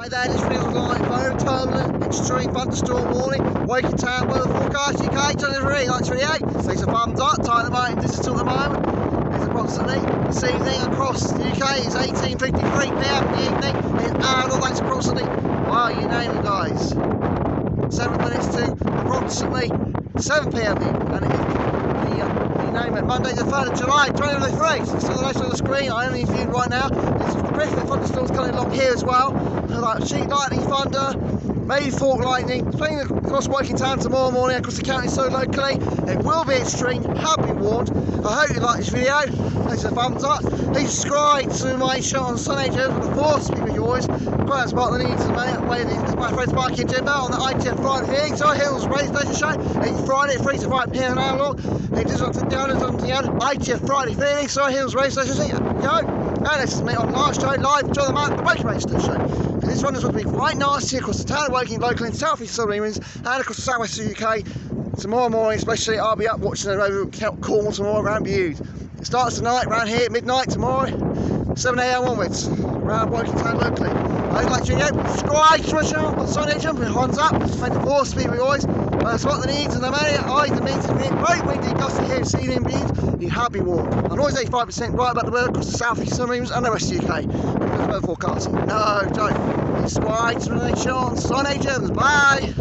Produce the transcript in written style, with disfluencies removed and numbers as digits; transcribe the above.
Hi there, this feels like very turbulent, extreme thunderstorm warning. Waking town weather forecast, UK, January 1938. States of thumbs up, time at the moment, digital at the moment. It's approximately this evening across the UK is 18:53 PM in the evening. In Ireland, that's approximately, wow, you name it guys. 7 minutes to approximately 7 PM and it is you name it, Monday the 3rd of July 2023. So it's on the left of the screen, I only viewed right now. There's terrific thunderstorms coming along here as well. Like sheet lightning, thunder, maybe fork lightning, playing across Woking Town tomorrow morning across the county so locally. It will be extreme, have been warned. I hope you like this video. Thanks for the thumbs up. Please subscribe to my show on Sunday Jones with the force speak with yours. Quite spot the needs of my friends Mike and Jimbo on the ITF Friday here. So Hills Race Station Show. Each Friday 3 to 5 PM an hour long. It just got to download on the ITF Friday feeling. So Hills Race Station Show. And this is me on last show live. Enjoy the man, the Woking Race Show. This one is going to be quite nasty across the town of Woking, local in south east Southern England and across the south west of the UK. Tomorrow morning, especially, I'll be up watching it over Cornwall tomorrow around BUDE. It starts tonight, around here at midnight tomorrow, 7 AM onwards, around Woking Town locally. I'd like to subscribe to my channel on Sunday jumping hands up, make the force speed with yours. That's what the needs and the money. The means of being very windy, gusty here this evening BUDE. You have been warned. I'm always 85% right about the weather across the south east Southern England and the rest of the UK. Weather forecasting. No, don't. Subscribe to my channel on Sunday Gems. Bye.